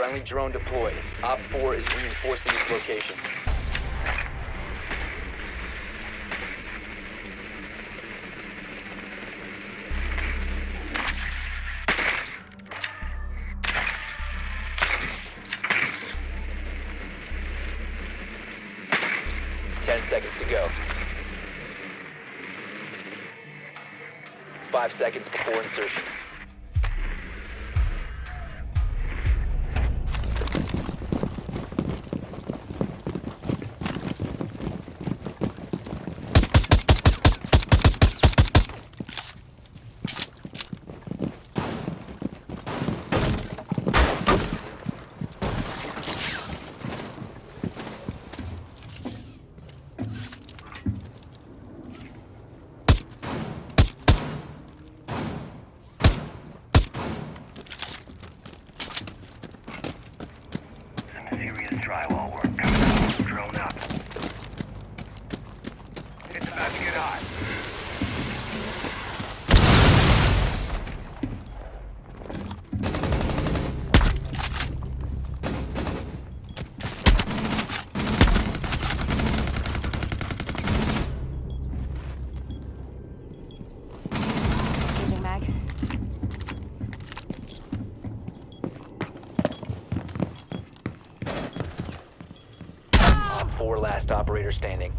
Friendly drone deployed. Op 4 is reinforcing its location. Seconds to go. 5 seconds before insertion. Serious drywall work coming up. Drone up. It's about to get hot. Changing mag. Op 4 last operator standing.